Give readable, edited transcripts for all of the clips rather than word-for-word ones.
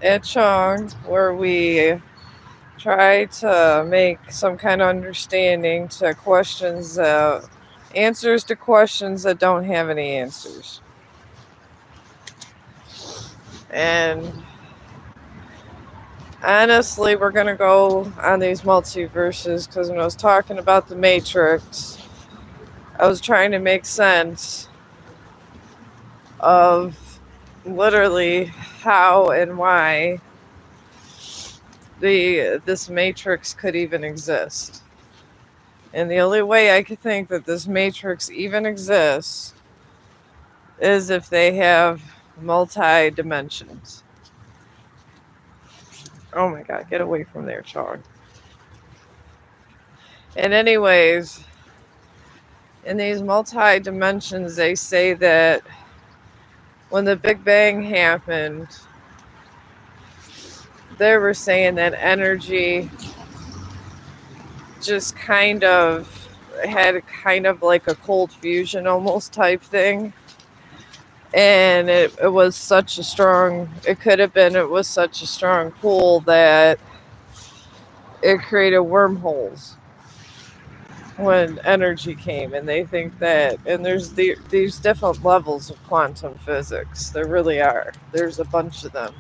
at Chong where we try to make some kind of understanding to questions, answers to questions that don't have any answers. And honestly, we're going to go on these multiverses because when I was talking about the Matrix, I was trying to make sense of literally how and why the this matrix could even exist. And the only way I could think that this matrix even exists is if they have multi dimensions. Oh my god, get away from there, Chong. And anyways, in these multi dimensions, they say that when the Big Bang happened, they were saying that energy just kind of had kind of like a cold fusion almost type thing. And it was such a strong, it could have been, it was such a strong pull that it created wormholes when energy came. And they think that, and these different levels of quantum physics. There really are. There's a bunch of them.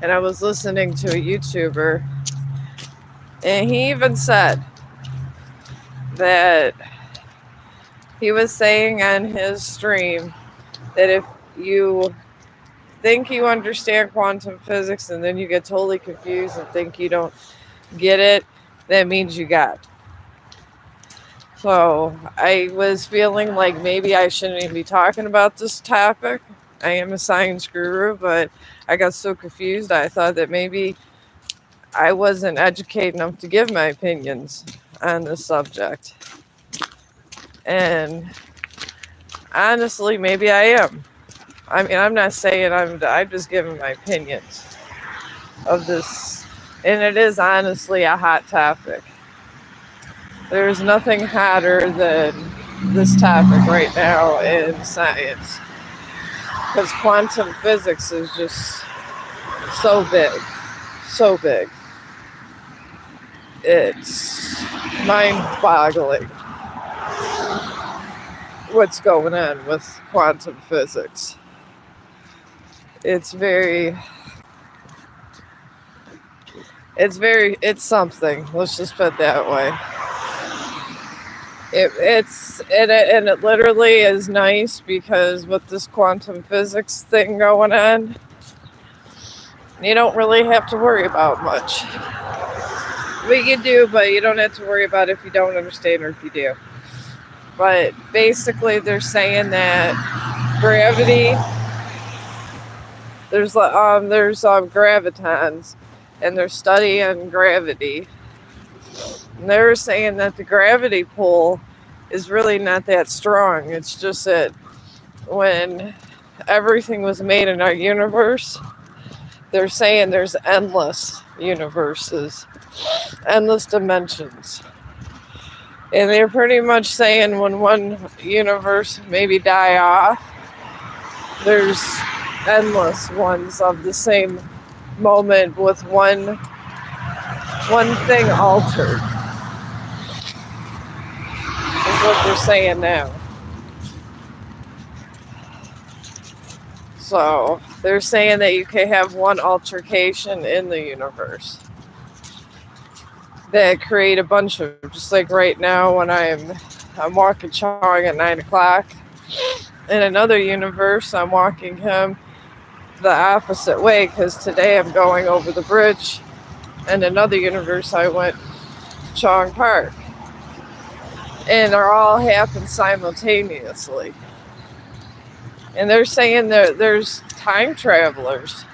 And I was listening to a YouTuber, and he even said that he was saying on his stream that if you think you understand quantum physics and then you get totally confused and think you don't get it, that means you got. So I was feeling like maybe I shouldn't even be talking about this topic. I am a science guru, but I got so confused I thought that maybe I wasn't educated enough to give my opinions on this subject. And honestly, maybe I am. I mean, I'm not saying I'm just giving my opinions of this. And it is honestly a hot topic. There's nothing hotter than this topic right now in science. Because quantum physics is just so big. So big. It's mind boggling what's going on with quantum physics. It's very, it's something. Let's just put it that way. And it literally is nice because with this quantum physics thing going on, you don't really have to worry about much. Well, you do, but you don't have to worry about it if you don't understand or if you do. But basically, they're saying that gravity, there's gravitons, and they're studying gravity. And they're saying that the gravity pull is really not that strong. It's just that when everything was made in our universe, they're saying there's endless universes, endless dimensions. And they're pretty much saying when one universe maybe die off, there's endless ones of the same moment with one thing altered. Is what they're saying now. So they're saying that you can have one altercation in the universe that create a bunch of, just like right now when I'm walking Chong at 9 o'clock. In another universe, I'm walking him the opposite way because today I'm going over the bridge. In another universe, I went to Chong Park. And they all happen simultaneously. And they're saying that there's time travelers.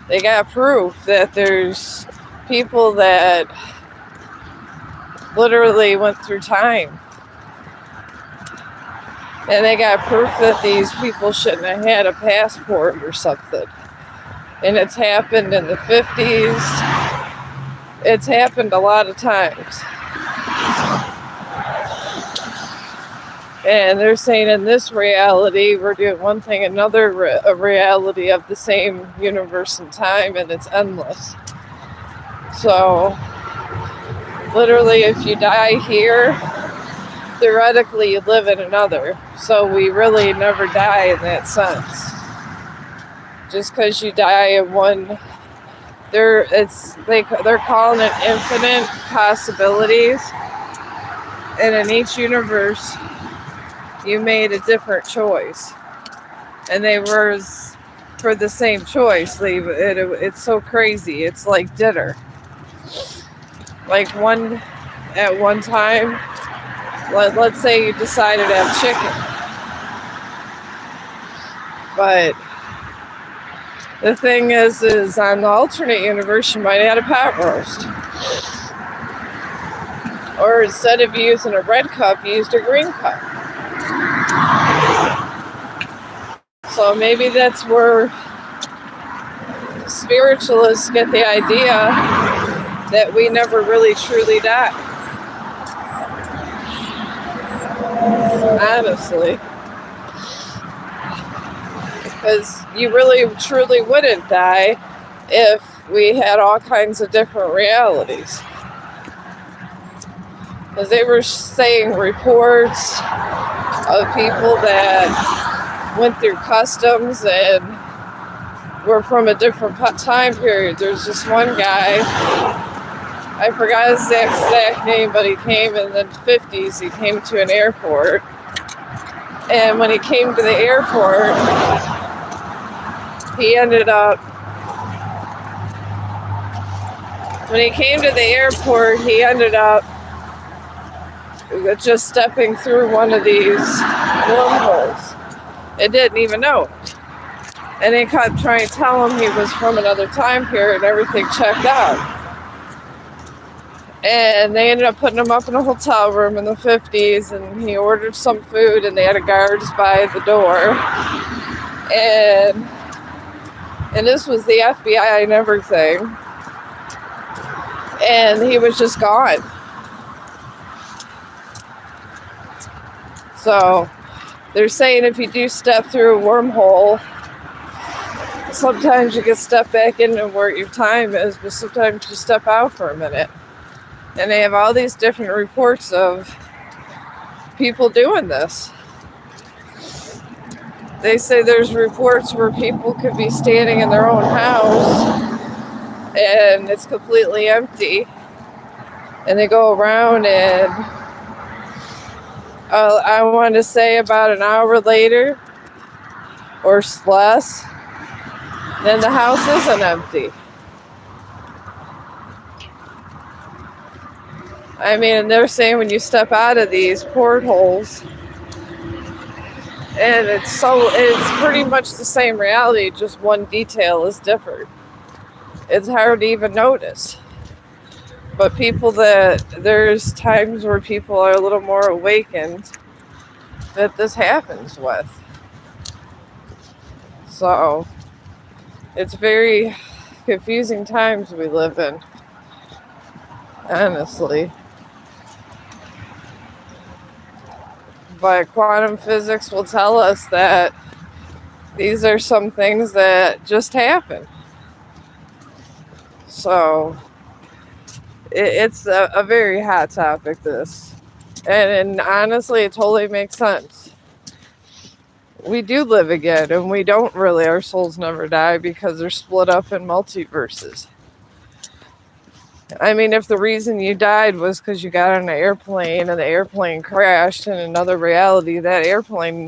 They got proof that there's people that literally went through time. And they got proof that these people shouldn't have had a passport or something. And it's happened in the 50s. It's happened a lot of times. And they're saying in this reality, we're doing one thing, another a reality of the same universe and time, and it's endless. So, literally, if you die here, theoretically, you live in another. So, we really never die in that sense. Just because you die in one, they're calling it infinite possibilities, and in each universe, you made a different choice. And they were for the same choice. It's so crazy. It's like dinner. Like at one time, let's say you decided to have chicken. But the thing is on the alternate universe, you might have had a pot roast. Or instead of using a red cup, you used a green cup. So maybe that's where spiritualists get the idea that we never really truly die. Honestly. Because you really truly wouldn't die if we had all kinds of different realities. Because they were saying reports of people that went through customs and were from a different time period. There's this one guy, I forgot his exact name, but he came in the 50s. He came to an airport. And when he came to the airport, when he came to the airport, he ended up just stepping through one of these wormholes. It didn't even know it. And they kept trying to tell him he was from another time period and everything checked out. And they ended up putting him up in a hotel room in the 50s, and he ordered some food, and they had a guards by the door. And this was the FBI and everything. And he was just gone. So they're saying if you do step through a wormhole, sometimes you get stepped back into where your time is, but sometimes you step out for a minute. And they have all these different reports of people doing this. They say there's reports where people could be standing in their own house and it's completely empty. And they go around and I want to say about an hour later or less, then the house isn't empty. I mean, they're saying when you step out of these portholes, and it's pretty much the same reality, just one detail is different. It's hard to even notice. But there's times where people are a little more awakened that this happens with. So, it's very confusing times we live in, honestly. But quantum physics will tell us that these are some things that just happen. So it's a very hot topic, this. And honestly, it totally makes sense. We do live again, and we don't really, our souls never die because they're split up in multiverses. I mean, if the reason you died was because you got on an airplane and the airplane crashed in another reality, that airplane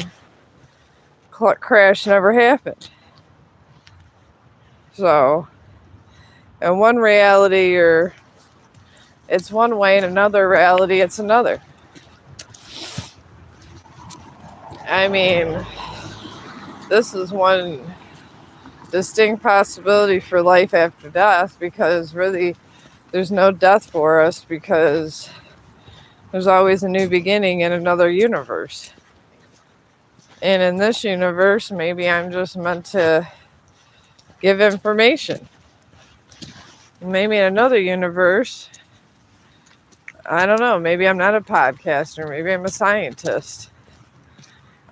crash never happened. So, in one reality, it's one way, in another reality, it's another. I mean, this is one distinct possibility for life after death, because really there's no death for us, because there's always a new beginning in another universe. And in this universe, maybe I'm just meant to give information. Maybe in another universe, I don't know, maybe I'm not a podcaster, maybe I'm a scientist.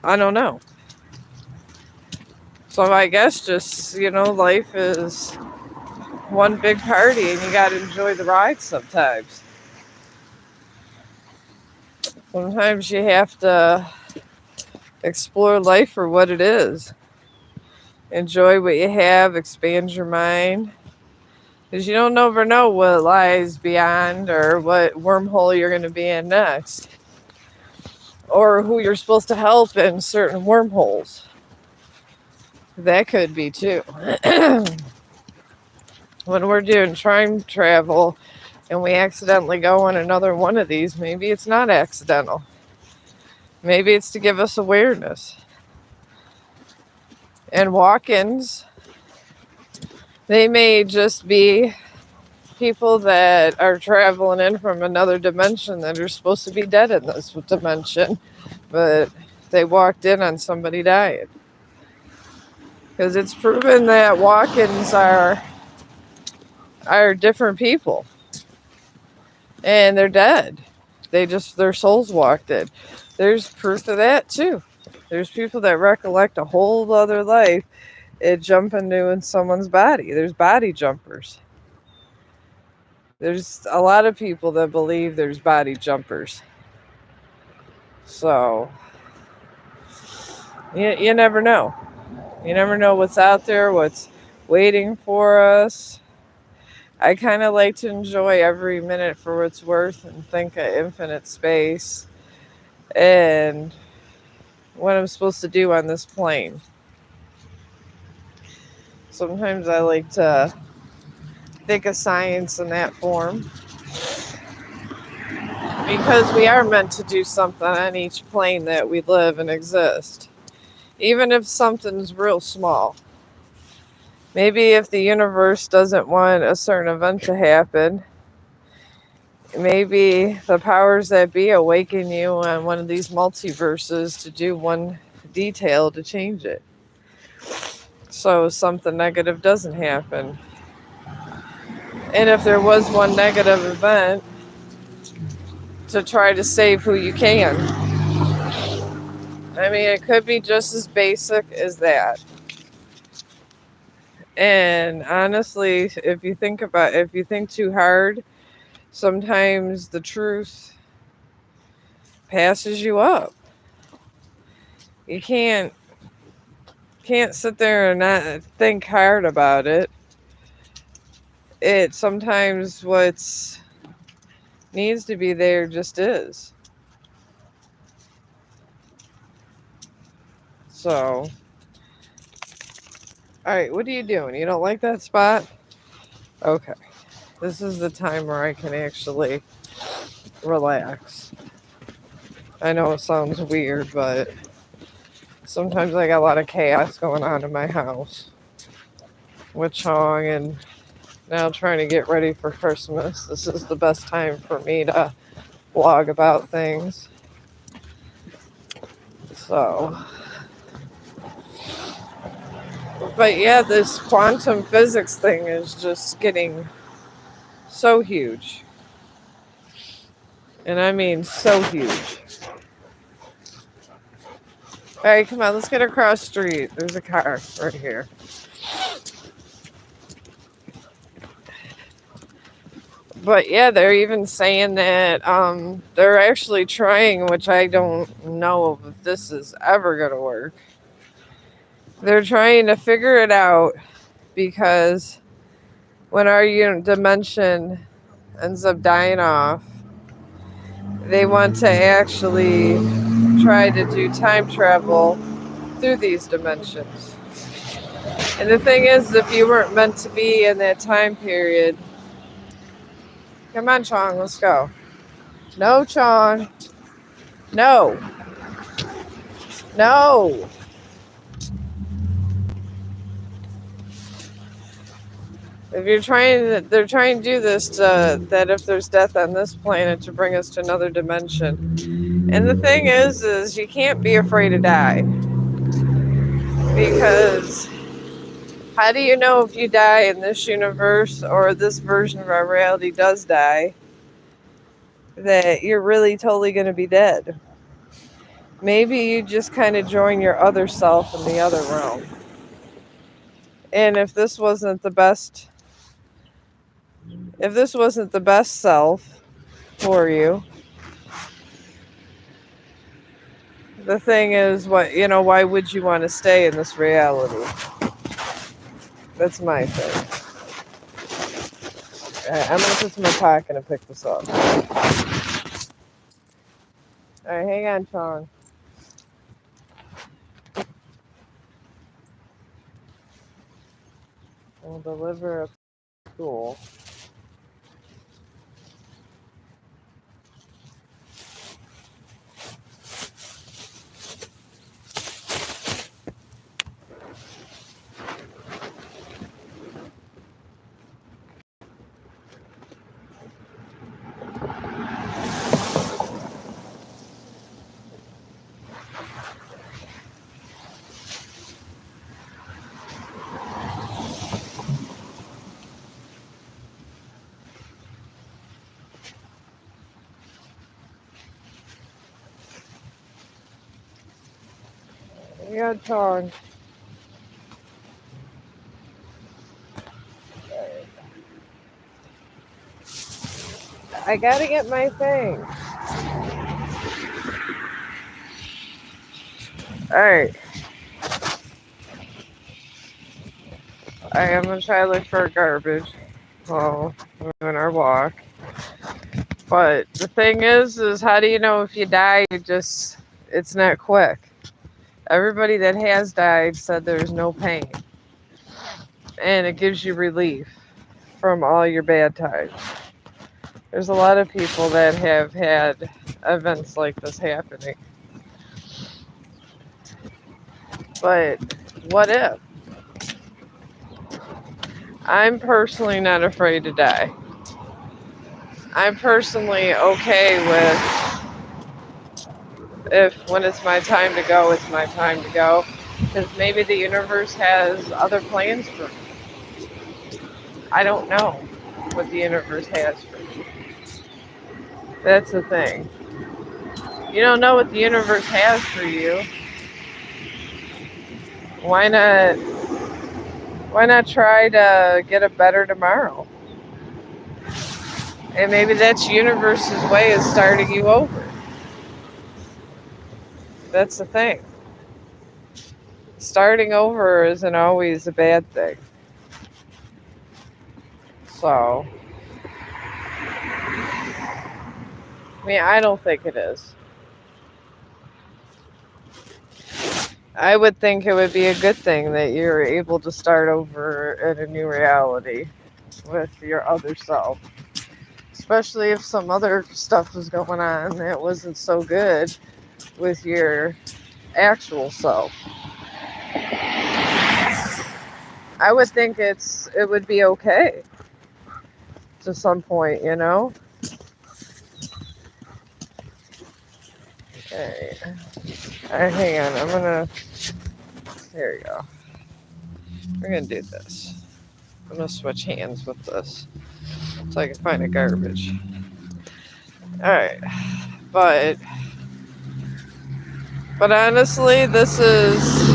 I don't know. So I guess just, life is one big party and you got to enjoy the ride sometimes. Sometimes you have to explore life for what it is. Enjoy what you have, expand your mind. Because you don't ever know what lies beyond or what wormhole you're going to be in next. Or who you're supposed to help in certain wormholes. That could be too. When we're doing time travel and we accidentally go on another one of these, maybe it's not accidental. Maybe it's to give us awareness. And walk ins, they may just be people that are traveling in from another dimension that are supposed to be dead in this dimension, but they walked in on somebody dying. Because it's proven that walk ins are different people. And they're dead. Their souls walked in. There's proof of that too. There's people that recollect a whole other life and jump into in someone's body. There's body jumpers. There's a lot of people that believe there's body jumpers. So, you never know. You never know what's out there, what's waiting for us. I kind of like to enjoy every minute for what it's worth and think of infinite space and what I'm supposed to do on this plane. Sometimes I like to think of science in that form because we are meant to do something on each plane that we live and exist. Even if something's real small. Maybe if the universe doesn't want a certain event to happen, maybe the powers that be awaken you on one of these multiverses to do one detail to change it. So something negative doesn't happen. And if there was one negative event, to try to save who you can. I mean, it could be just as basic as that. And honestly, if you think too hard, sometimes the truth passes you up. You can't sit there and not think hard about it. It sometimes what's needs to be there just is. So, all right, what are you doing? You don't like that spot? Okay. This is the time where I can actually relax. I know it sounds weird, but sometimes I got a lot of chaos going on in my house with Chong and now trying to get ready for Christmas. This is the best time for me to blog about things. So, but yeah, this quantum physics thing is just getting so huge. And I mean so huge. All right, come on, let's get across the street. There's a car right here. But yeah, they're even saying that they're actually trying, which I don't know if this is ever going to work. They're trying to figure it out because when our dimension ends up dying off, they want to actually try to do time travel through these dimensions. And the thing is, if you weren't meant to be in that time period, come on, Chong, let's go. No, Chong. No. No. If they're trying to do this that if there's death on this planet to bring us to another dimension. And the thing is you can't be afraid to die. Because how do you know if you die in this universe or this version of our reality does die, that you're really totally going to be dead? maybe you just kind of join your other self in the other realm. And if this wasn't the best self for you, the thing is, why would you want to stay in this reality? That's my thing. I'm gonna put some in my pocket and pick this up. All right, hang on, Chong. We'll deliver a school. Yeah, Chong. I gotta get my thing. All right. I am gonna try to look for garbage while we're doing our walk. But the thing is how do you know if you die? It's not quick. Everybody that has died said there's no pain, and it gives you relief from all your bad times. There's a lot of people that have had events like this happening. But what if? I'm personally not afraid to die. I'm personally okay with if when it's my time to go, it's my time to go. Because maybe the universe has other plans for me. I don't know what the universe has for me. That's the thing. You don't know what the universe has for you. Why not? Why not try to get a better tomorrow? And maybe that's universe's way of starting you over. That's the thing. Starting over isn't always a bad thing. So, I don't think it is. I would think it would be a good thing that you're able to start over in a new reality with your other self. Especially if some other stuff was going on that wasn't so good with your actual self. I would think it would be okay to some point, Okay. Alright, hang on. There you go. We're gonna do this. I'm gonna switch hands with this so I can find the garbage. Alright. But honestly, this is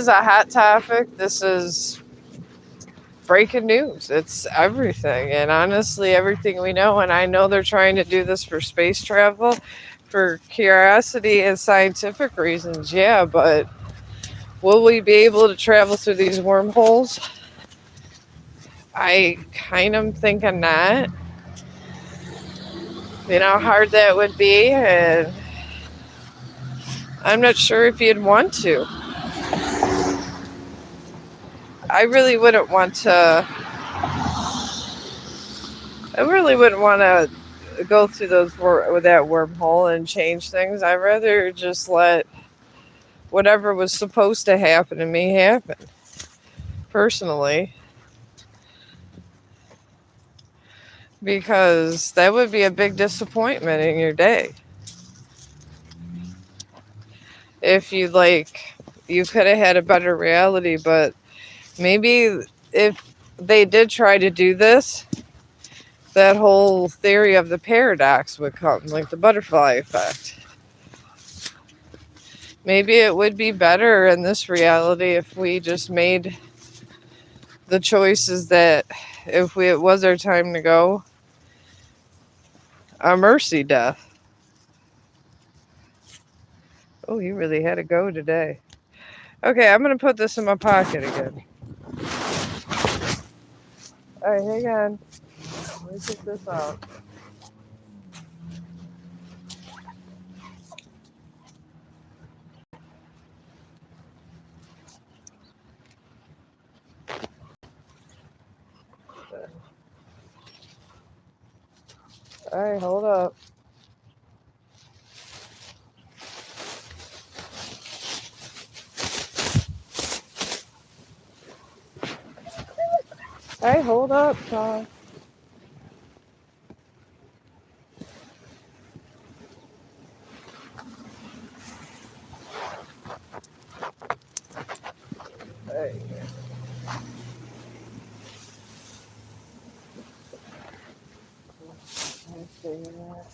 a hot topic. This is breaking news. It's everything. And honestly, everything we know, and I know they're trying to do this for space travel, for curiosity and scientific reasons, yeah, but will we be able to travel through these wormholes? I kind of think not. You know how hard that would be, and I'm not sure if you'd want to. I really wouldn't want to. I really wouldn't want to go through with that wormhole and change things. I'd rather just let whatever was supposed to happen to me happen. Personally, because that would be a big disappointment in your day. If you could have had a better reality, but maybe if they did try to do this, that whole theory of the paradox would come, like the butterfly effect. Maybe it would be better in this reality if we just made the choices that, if it was our time to go, a mercy death. Oh, he really had to go today. Okay, I'm gonna put this in my pocket again. Alright, hang on. Let me take this out. Alright, hold up. Alright, hold up, Chong. Alright. Let's see that.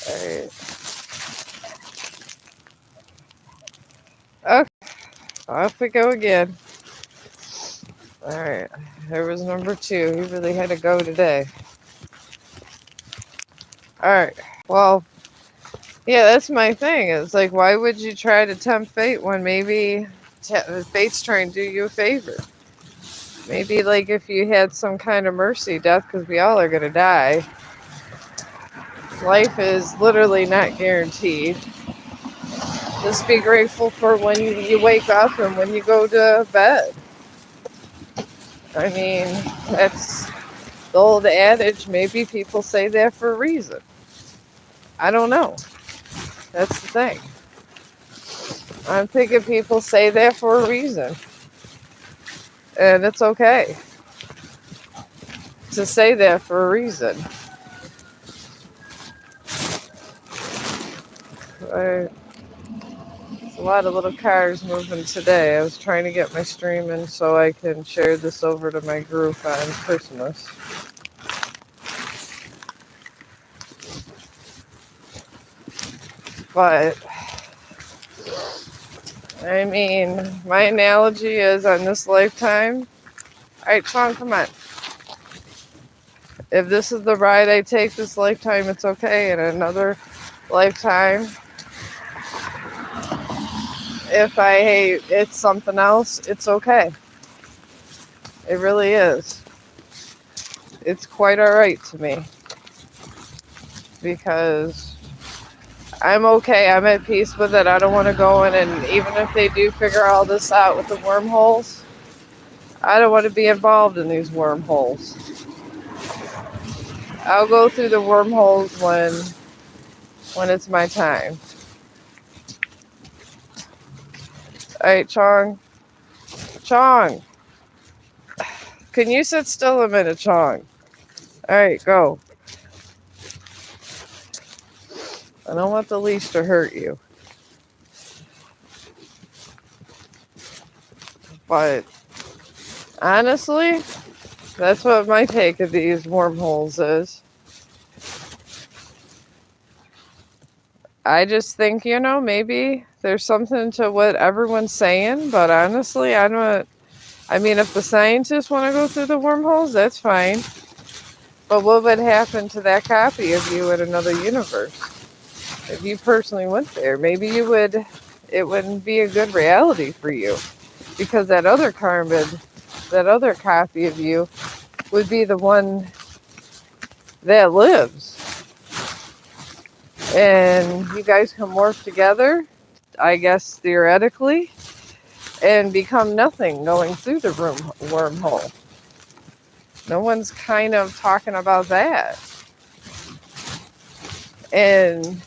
Alright. Okay, off we go again. Alright, there was number 2. He really had to go today. Alright, well, yeah, that's my thing. It's like, why would you try to tempt fate when maybe fate's trying to do you a favor? Maybe, like, if you had some kind of mercy death, because we all are going to die. Life is literally not guaranteed. Just be grateful for when you wake up and when you go to bed. I mean, that's the old adage. Maybe people say that for a reason. I don't know. That's the thing. I'm thinking people say that for a reason. And it's okay to say that for a reason. There's a lot of little cars moving today. I was trying to get my stream in so I can share this over to my group on Christmas. But, I mean, my analogy is on this lifetime. Alright, Chong, come on. If this is the ride I take this lifetime, it's okay. In another lifetime, if I hate it's something else, it's okay. It really is. It's quite alright to me. Because I'm okay. I'm at peace with it. I don't want to go in, and even if they do figure all this out with the wormholes, I don't want to be involved in these wormholes. I'll go through the wormholes when it's my time. Alright, Chong. Chong! Can you sit still a minute, Chong? Alright, go. I don't want the leash to hurt you. But honestly, that's what my take of these wormholes is. I just think, maybe there's something to what everyone's saying, but honestly, I mean, if the scientists want to go through the wormholes, that's fine. But what would happen to that copy of you in another universe? If you personally went there, maybe it wouldn't be a good reality for you. Because that other copy of you would be the one that lives. And you guys can morph together, I guess theoretically, and become nothing going through the wormhole. No one's kind of talking about that. And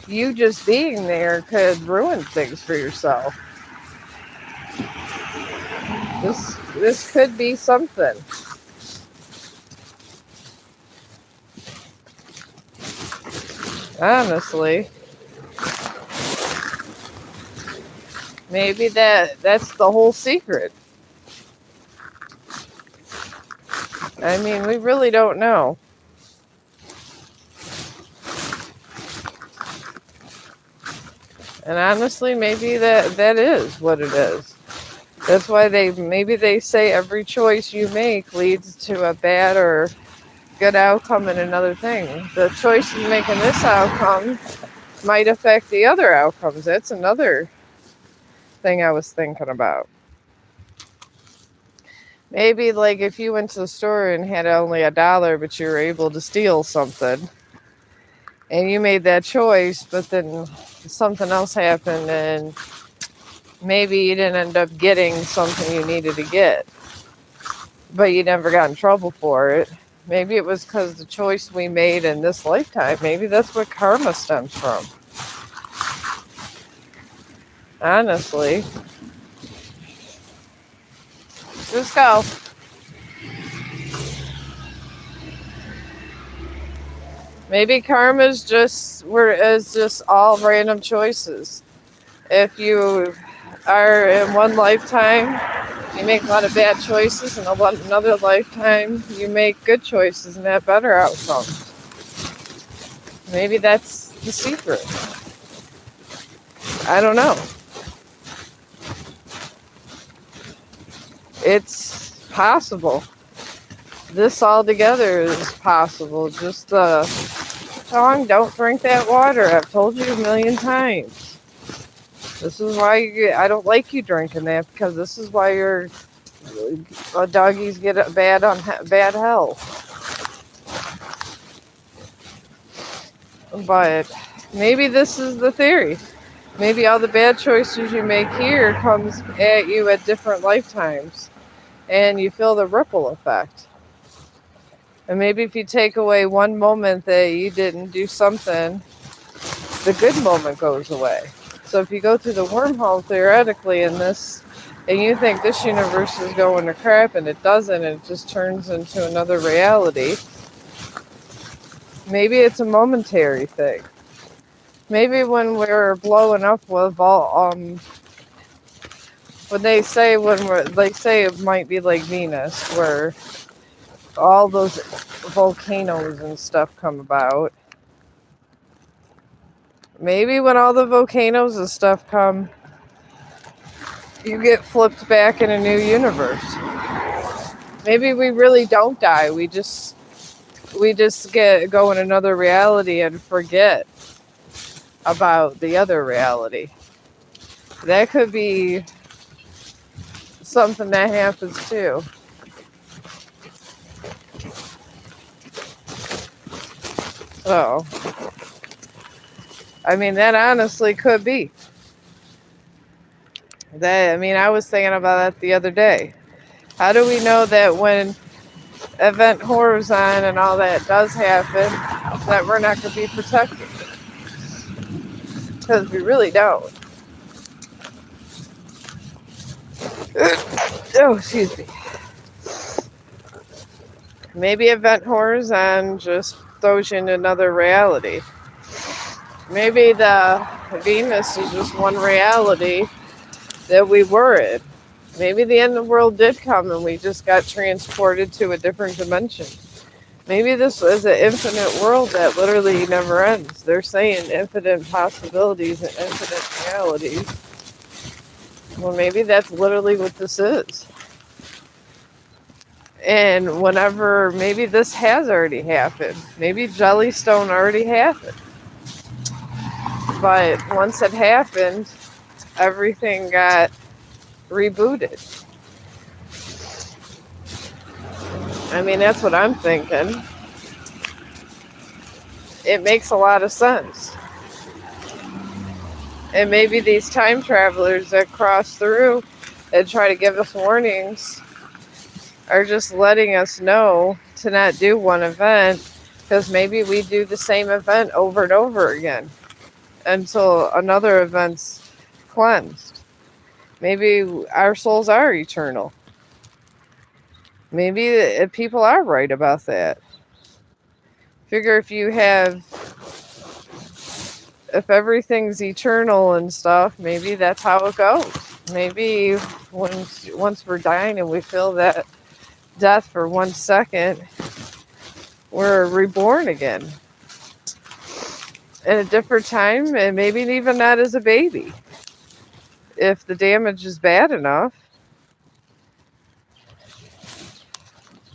you just being there could ruin things for yourself. This could be something. Honestly, maybe that's the whole secret. I mean, we really don't know. And honestly, maybe that is what it is. That's why they say every choice you make leads to a bad or good outcome in another thing. The choice you make in this outcome might affect the other outcomes. That's another thing I was thinking about. Maybe like if you went to the store and had only $1, but you were able to steal something, and you made that choice, but then something else happened, and maybe you didn't end up getting something you needed to get, but you never got in trouble for it. Maybe it was because the choice we made in this lifetime. Maybe that's what karma stems from. Honestly, just go. Maybe karma's is just all random choices. If you are in one lifetime, you make a lot of bad choices, and another lifetime, you make good choices and have better outcomes. Maybe that's the secret. I don't know. It's possible. This all together is possible. Just Chong, don't drink that water. I've told you a million times. This is why I don't like you drinking that, because this is why your doggies get bad health. But maybe this is the theory. Maybe all the bad choices you make here comes at you at different lifetimes, and you feel the ripple effect. And maybe if you take away one moment that you didn't do something, the good moment goes away. So if you go through the wormhole theoretically in this, and you think this universe is going to crap and it doesn't, and it just turns into another reality, maybe it's a momentary thing. Maybe when we're blowing up with they say it might be like Venus, where all those volcanoes and stuff come about. Maybe when all the volcanoes and stuff come, you get flipped back in a new universe. Maybe we really don't die. We just go in another reality and forget about the other reality. That could be something that happens too. So, I mean, that honestly could be. I was thinking about that the other day. How do we know that when Event Horizon and all that does happen, that we're not going to be protected? Because we really don't. Oh, excuse me. Maybe Event Horizon just throws you in another reality. Maybe the Venus is just one reality that we were in. Maybe the end of the world did come and we just got transported to a different dimension. Maybe this is an infinite world that literally never ends. They're saying infinite possibilities and infinite realities. Well, maybe that's literally what this is. And maybe this has already happened. Maybe Jellystone already happened. But once it happened, everything got rebooted. I mean, that's what I'm thinking. It makes a lot of sense. And maybe these time travelers that cross through and try to give us warnings are just letting us know to not do one event, because maybe we do the same event over and over again until another event's cleansed. Maybe our souls are eternal. Maybe people are right about that. Figure if everything's eternal and stuff, maybe that's how it goes. Maybe once we're dying and we feel that death for 1 second, we're reborn again at a different time, and maybe even not as a baby. If the damage is bad enough,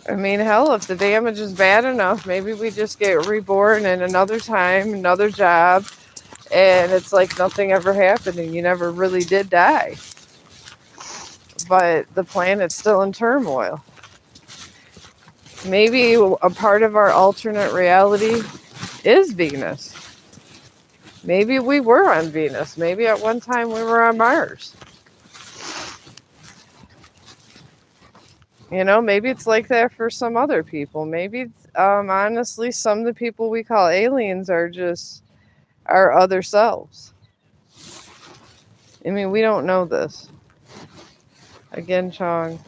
I mean, hell, if the damage is bad enough, maybe we just get reborn in another time, another job, and it's like nothing ever happened and you never really did die. But the planet's still in turmoil. Maybe a part of our alternate reality is Venus. Maybe we were on Venus. Maybe at one time we were on Mars. Maybe it's like that for some other people. Maybe, honestly, some of the people we call aliens are just our other selves. I mean, we don't know this. Again, Chong.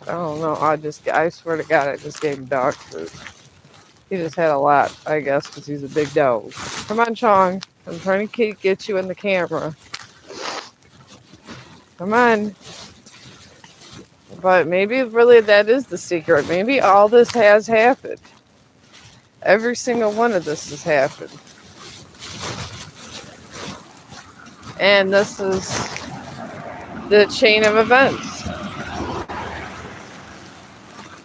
I don't know. I swear to God, I just gave him dog food. He just had a lot, I guess, because he's a big dog. Come on, Chong. I'm trying to get you in the camera. Come on. But maybe really that is the secret. Maybe all this has happened. Every single one of this has happened. And this is the chain of events.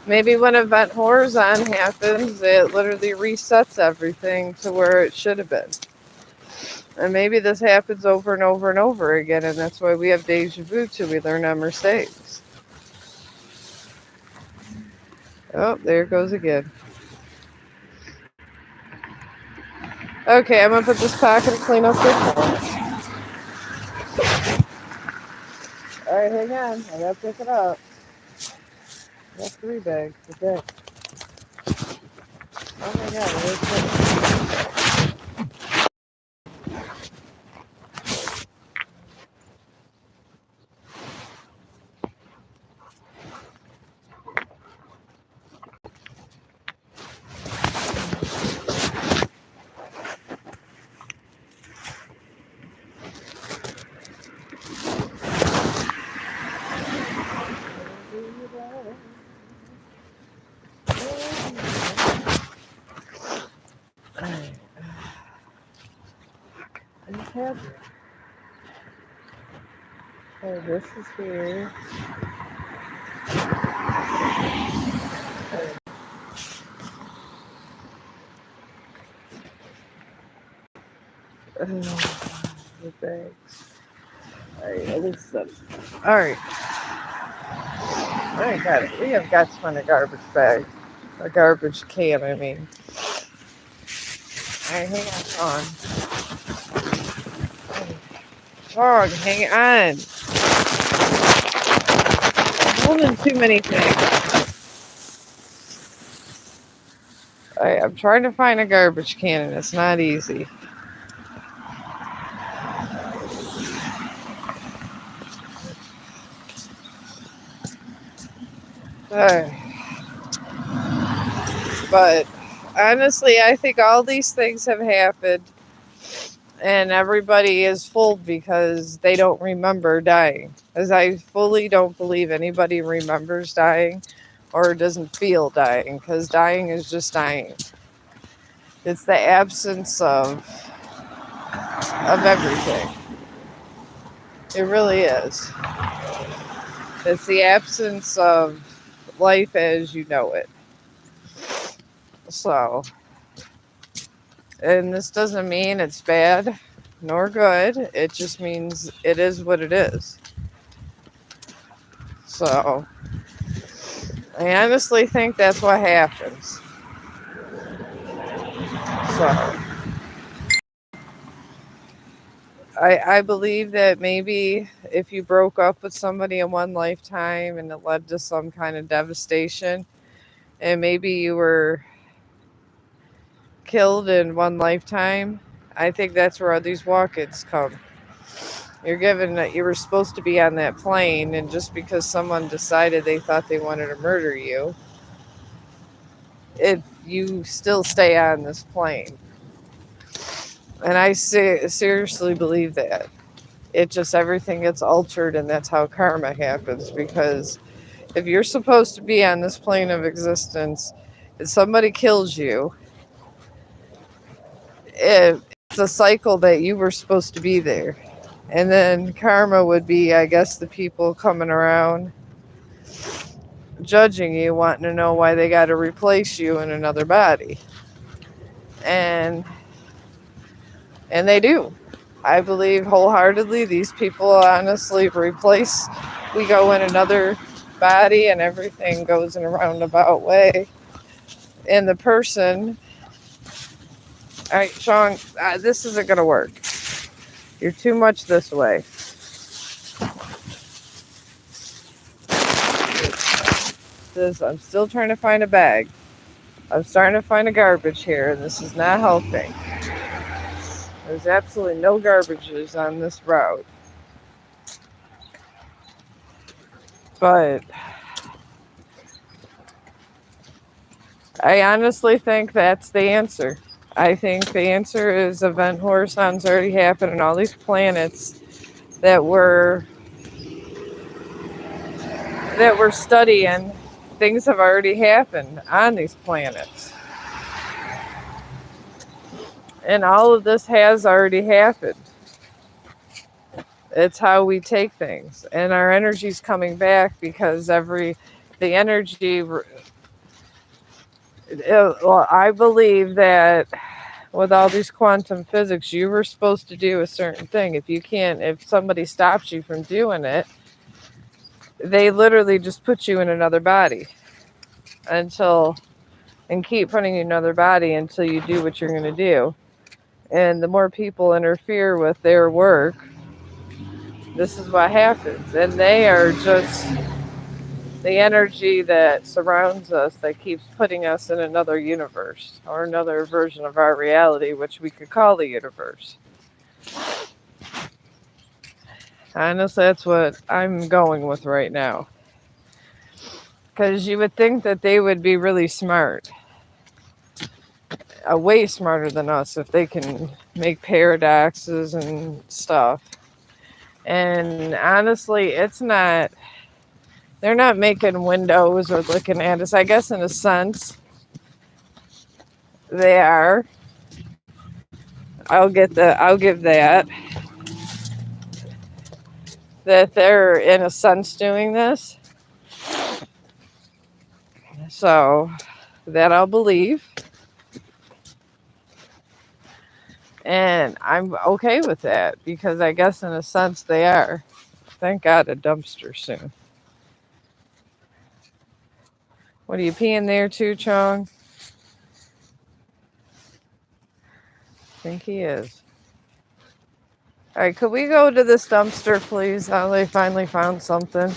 Maybe when Event Horizon happens, it literally resets everything to where it should have been. And maybe this happens over and over and over again, and that's why we have deja vu till we learn our mistakes. Oh, there it goes again. Okay, I'm gonna put this pocket and clean up this one. Alright, hang on. I gotta pick it up. I got 3 bags today. Oh my god, I just had it. Oh, this is here. The bags. Alright, at least some. Alright. I got it. We have got to find a garbage bag. A garbage can, I mean. Alright, hang on, Chong, hang on. I'm holding too many things. Alright, I'm trying to find a garbage can and it's not easy. But honestly, I think all these things have happened and everybody is fooled because they don't remember dying. As I fully don't believe anybody remembers dying or doesn't feel dying, because dying is just dying. It's the absence of everything. It really is. It's the absence of life as you know it. So, and this doesn't mean it's bad nor good. It just means it is what it is. So, I honestly think that's what happens. So, I believe that maybe if you broke up with somebody in one lifetime and it led to some kind of devastation, and maybe you were killed in one lifetime, I think that's where these walk-ins come. You're given that you were supposed to be on that plane, and just because someone decided they thought they wanted to murder you, you still stay on this plane. And I seriously believe that. It just, everything gets altered, and that's how karma happens. Because if you're supposed to be on this plane of existence and somebody kills you, it's a cycle that you were supposed to be there. And then karma would be, I guess, the people coming around judging you, wanting to know why they got to replace you in another body. And they do. I believe wholeheartedly these people honestly replace. We go in another body and everything goes in a roundabout way. And the person, all right, Chong, this isn't going to work. You're too much this way. I'm still trying to find a bag. I'm starting to find a garbage here, and this is not helping. There's absolutely no garbages on this route. But I honestly think that's the answer. I think the answer is Event Horizon's already happened, and all these planets that we're studying, things have already happened on these planets. And all of this has already happened. It's how we take things. And our energy's coming back because the energy, well, I believe that with all these quantum physics, you were supposed to do a certain thing. If somebody stops you from doing it, they literally just put you in another body and keep putting you in another body until you do what you're going to do. And the more people interfere with their work, this is what happens. And they are just the energy that surrounds us that keeps putting us in another universe or another version of our reality, which we could call the universe. Honestly, that's what I'm going with right now. Because you would think that they would be really smart. Way smarter than us if they can make paradoxes and stuff. And honestly, they're not making windows or looking at us. I guess in a sense, they are. I'll give that they're in a sense doing this. So that I'll believe. And I'm okay with that because I guess in a sense they are. Thank God a dumpster soon. What are you peeing there too, Chong? I think he is. All right, could we go to this dumpster, please? They finally found something.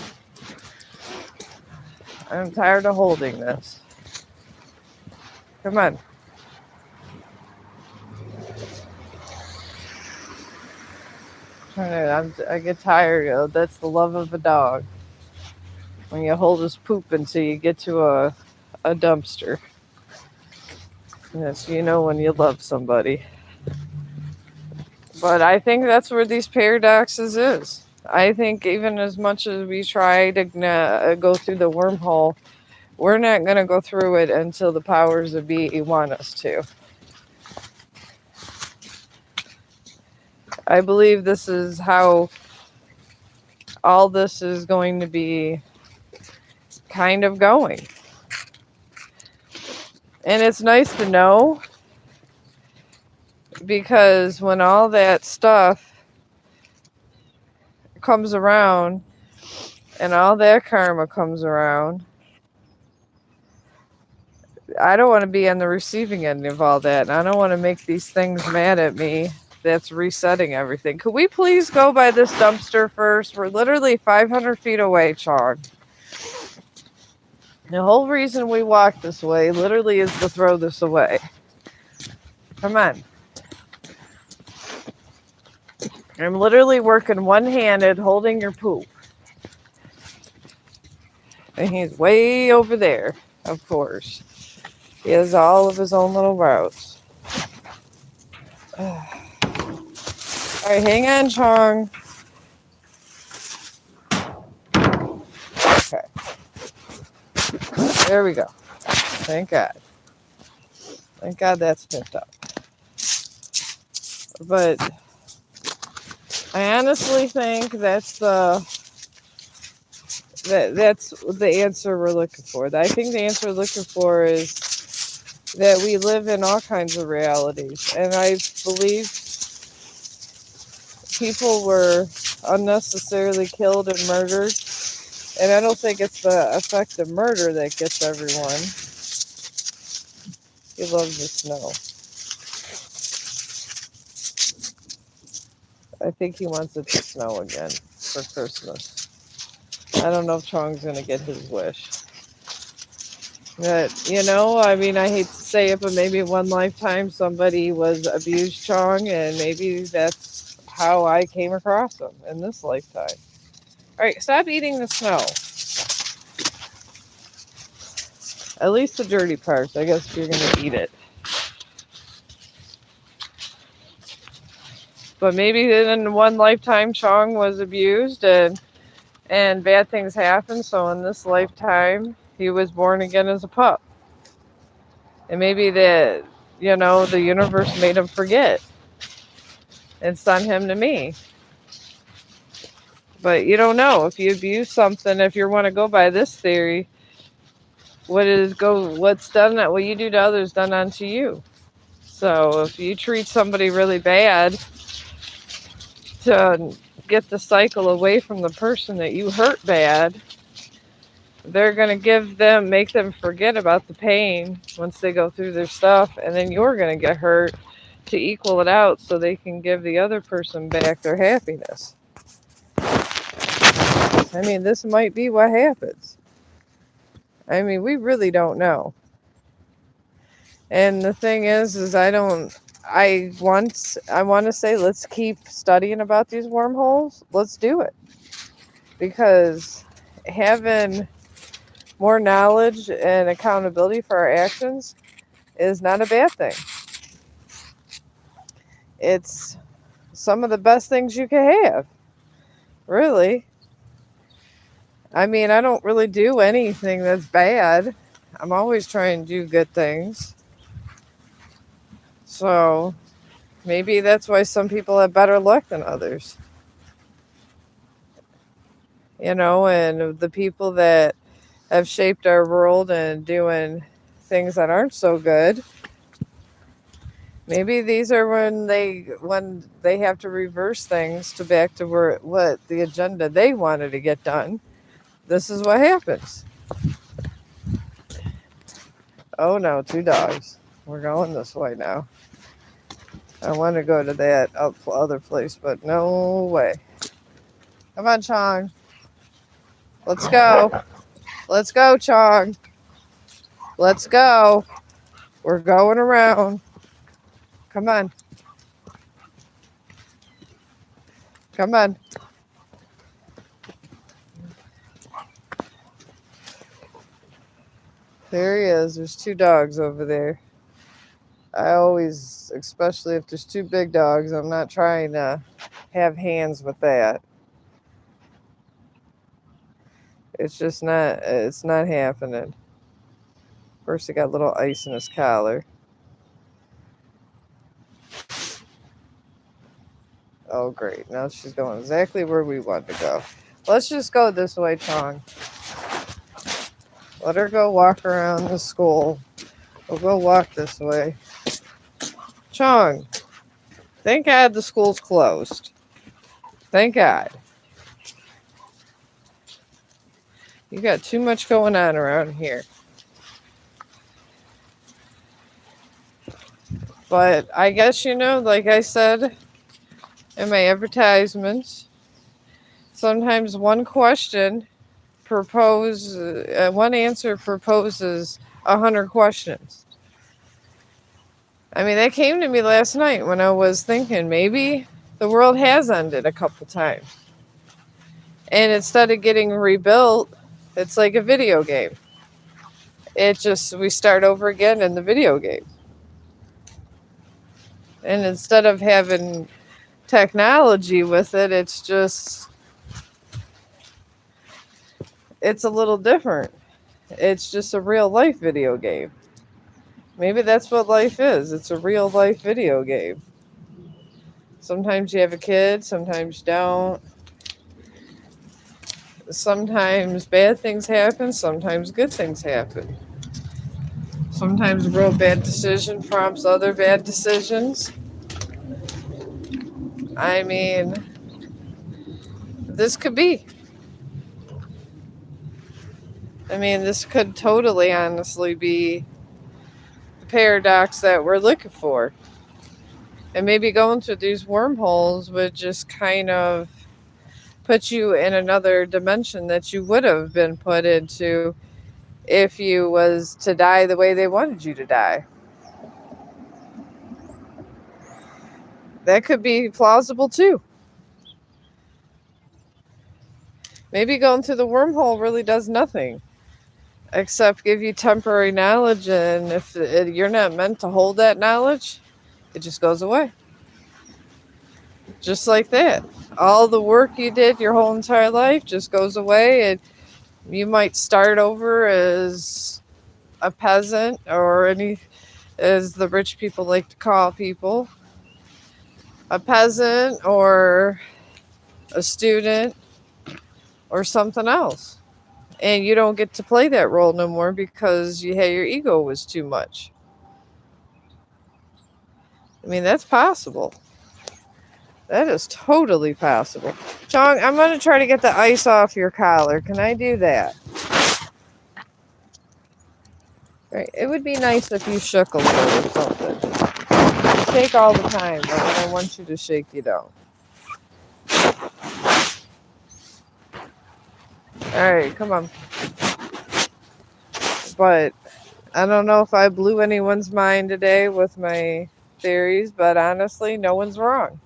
I'm tired of holding this. Come on. I get tired. That's the love of a dog. When you hold his poop until you get to a dumpster. Yes, when you love somebody. But I think that's where these paradoxes is. I think even as much as we try to go through the wormhole, we're not going to go through it until the powers that be want us to. I believe this is how all this is going to be kind of going. And it's nice to know because when all that stuff comes around and all that karma comes around, I don't want to be on the receiving end of all that. And I don't want to make these things mad at me. That's resetting everything. Could we please go by this dumpster first? We're literally 500 feet away, Chong. The whole reason we walk this way literally is to throw this away. Come on. I'm literally working one-handed, holding your poop. And he's way over there, of course. He has all of his own little routes. All right, hang on, Chong. Okay. There we go. Thank God. Thank God that's picked up. But I honestly think that's the answer we're looking for. I think the answer we're looking for is that we live in all kinds of realities. And I believe people were unnecessarily killed and murdered. And I don't think it's the effect of murder that gets everyone. He loves the snow. I think he wants it to snow again for Christmas. I don't know if Chong's going to get his wish. But, I mean, I hate to say it, but maybe one lifetime somebody was abused Chong, and maybe that's how I came across him in this lifetime. All right, stop eating the snow. At least the dirty parts, I guess, if you're going to eat it. But maybe in one lifetime Chong was abused and bad things happened, so in this lifetime he was born again as a pup. And maybe the universe made him forget and sent him to me. But you don't know. If you abuse something, if you want to go by this theory, what's done, what you do to others done unto you. So if you treat somebody really bad to get the cycle away from the person that you hurt bad, they're going to make them forget about the pain once they go through their stuff, and then you're going to get hurt to equal it out so they can give the other person back their happiness. I mean, this might be what happens. I mean, we really don't know. And the thing is I want to say, let's keep studying about these wormholes. Let's do it. Because having more knowledge and accountability for our actions is not a bad thing. It's some of the best things you can have. Really. I mean, I don't really do anything that's bad. I'm always trying to do good things. So maybe that's why some people have better luck than others. And the people that have shaped our world and doing things that aren't so good, maybe these are when they have to reverse things to back to what the agenda they wanted to get done. This is what happens. Oh no, 2 dogs. We're going this way now. I want to go to that other place, but no way. Come on, Chong. Let's go. Let's go, Chong. Let's go. We're going around. Come on. Come on. There he is. There's 2 dogs over there. I always, especially if there's 2 big dogs, I'm not trying to have hands with that. It's not happening. First, he got a little ice in his collar. Oh, great. Now she's going exactly where we want to go. Let's just go this way, Chong. Let her go walk around the school. We'll go walk this way. Chong, thank God the school's closed. Thank God. You got too much going on around here. But I guess, like I said in my advertisements, sometimes one answer proposes 100 questions. I mean, that came to me last night when I was thinking maybe The world has ended a couple times. And instead of getting rebuilt, it's like a video game. We start over again in the video game. And instead of having technology with it, it's a little different. It's just a real life video game. Maybe that's what life is. It's a real life video game. Sometimes you have a kid, sometimes you don't. Sometimes bad things happen, sometimes good things happen. Sometimes a real bad decision prompts other bad decisions. I mean, this could be. This could totally honestly be the paradox that we're looking for. And maybe going through these wormholes would just kind of put you in another dimension that you would have been put into if you was to die the way they wanted you to die. That could be plausible too. Maybe going through the wormhole really does nothing except give you temporary knowledge, and if you're not meant to hold that knowledge, it just goes away. Just like that. All the work you did your whole entire life just goes away, and you might start over as a peasant, or as the rich people like to call people, a peasant or a student or something else. And you don't get to play that role no more because your ego was too much. That's possible. That is totally possible. Chong, I'm going to try to get the ice off your collar. Can I do that? Right. It would be nice if you shook a little or something. You shake all the time, but when I want you to shake, you don't. Alright, come on. But I don't know if I blew anyone's mind today with my theories, but honestly, no one's wrong.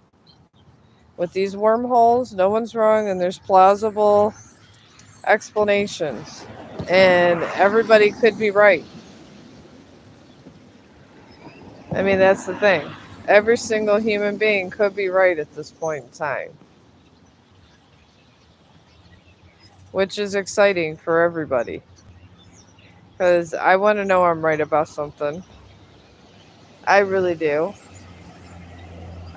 With these wormholes, no one's wrong, and there's plausible explanations. And everybody could be right. That's the thing. Every single human being could be right at this point in time. Which is exciting for everybody. Because I want to know I'm right about something. I really do.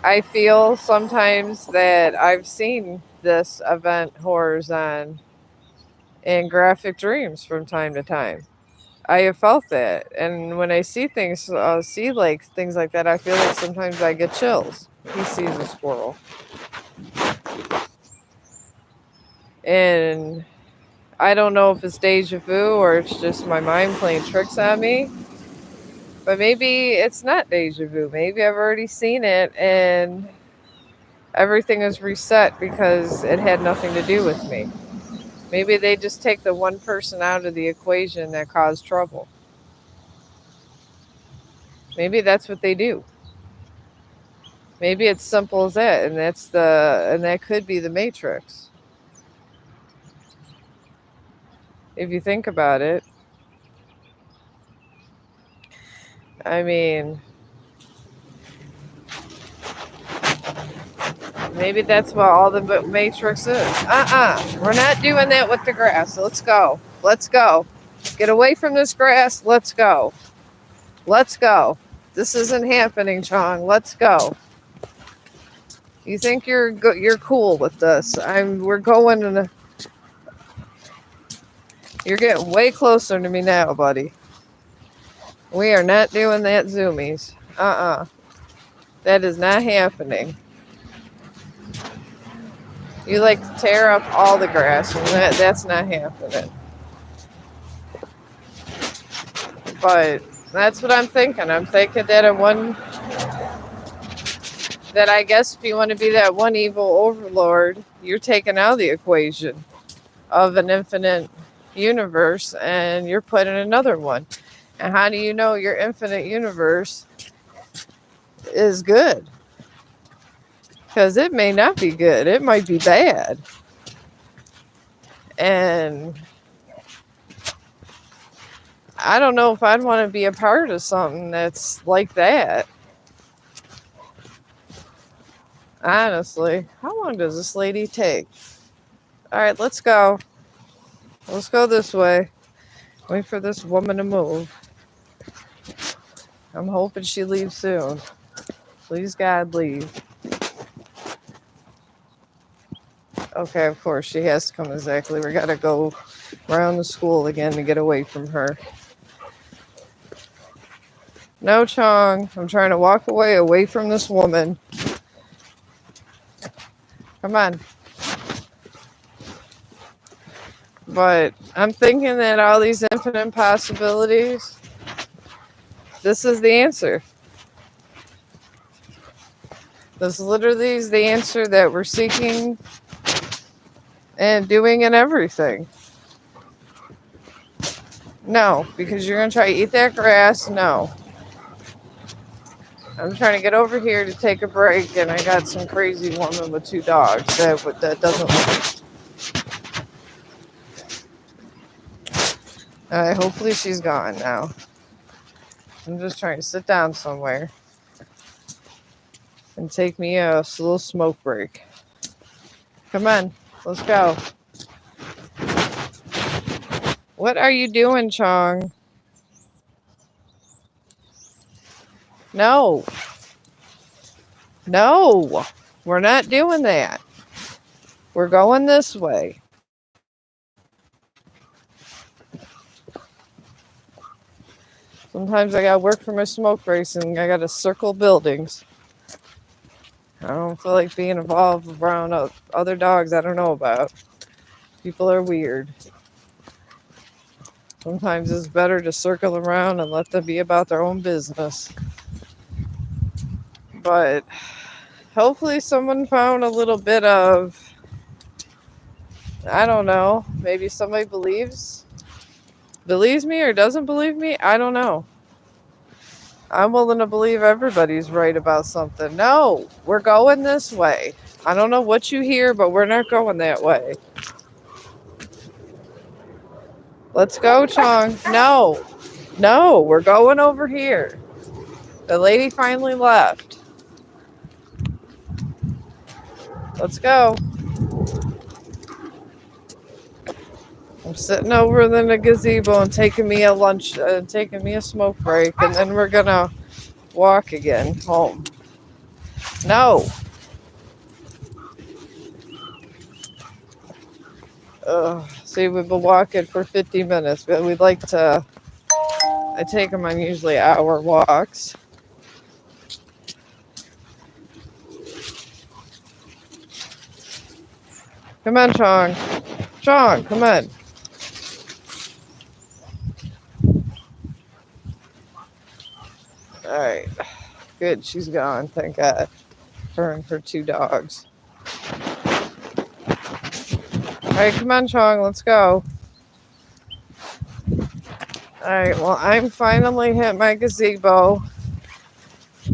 I feel sometimes that I've seen this event horizon in graphic dreams from time to time. I have felt that, and when I see things, things like that, I feel like sometimes I get chills. He sees a squirrel, and I don't know if it's deja vu or it's just my mind playing tricks on me. But maybe it's not deja vu. Maybe I've already seen it, and everything is reset because it had nothing to do with me. Maybe they just take the one person out of the equation that caused trouble. Maybe that's what they do. Maybe it's simple as that, and that could be the Matrix. If you think about it. I mean, maybe that's what all the Matrix is. We're not doing that with the grass. Let's go. Let's go. Get away from this grass. Let's go. Let's go. This isn't happening, Chong. Let's go. You think you're cool with this? We're going in You're getting way closer to me now, buddy. We are not doing that zoomies. That is not happening. You like to tear up all the grass, and that's not happening. But that's what I'm thinking. I'm thinking that that I guess if you want to be that one evil overlord, you're taking out the equation of an infinite universe and you're putting another one. And how do you know your infinite universe is good? Because it may not be good. It might be bad. And I don't know if I'd want to be a part of something that's like that. Honestly. How long does this lady take? Alright, let's go. Let's go this way. Wait for this woman to move. I'm hoping she leaves soon. Please, God, leave. Okay, of course, she has to come exactly. We gotta go around the school again to get away from her. No, Chong. I'm trying to walk away from this woman. Come on. But I'm thinking that all these infinite possibilities, this is the answer. This literally is the answer that we're seeking and doing in everything. No, because you're going to try to eat that grass. No. I'm trying to get over here to take a break, and I got some crazy woman with 2 dogs that doesn't look. Alright, hopefully she's gone now. I'm just trying to sit down somewhere and take me a little smoke break. Come on, let's go. What are you doing, Chong? No. No, we're not doing that. We're going this way. Sometimes I gotta work for my smoke breaks and I gotta circle buildings. I don't feel like being involved around other dogs I don't know about. People are weird. Sometimes it's better to circle around and let them be about their own business. But hopefully someone found a little bit of, I don't know, maybe somebody believes me or doesn't believe me. I don't know. I'm willing to believe everybody's right about something. No, we're going this way. I don't know what you hear, but we're not going that way. Let's go, Chong. No, we're going over here. The lady finally left. Let's go. I'm sitting over in the gazebo and taking me a smoke break, and then we're gonna walk again home. No. See, we've been walking for 50 minutes, but we'd like to. I take them on usually hour walks. Come on, Chong. Chong, come on. Alright. Good, she's gone. Thank God. Her and her 2 dogs. Alright, come on, Chong. Let's go. Alright, well, I'm finally hit my gazebo.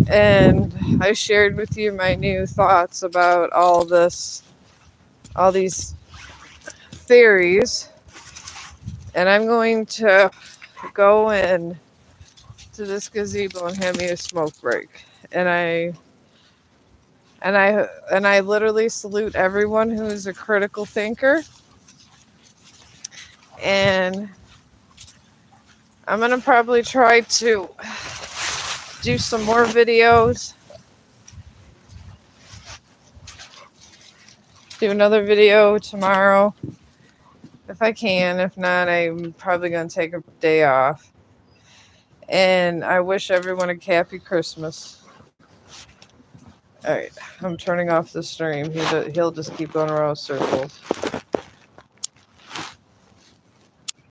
And I shared with you my new thoughts about all these theories. And I'm going to go in to this gazebo and have me a smoke break. And I literally salute everyone who is a critical thinker. And I'm gonna probably try to do some more videos. Do another video tomorrow if I can. If not, I'm probably gonna take a day off. And I wish everyone a happy Christmas. Alright, I'm turning off the stream. He'll just keep going around circles.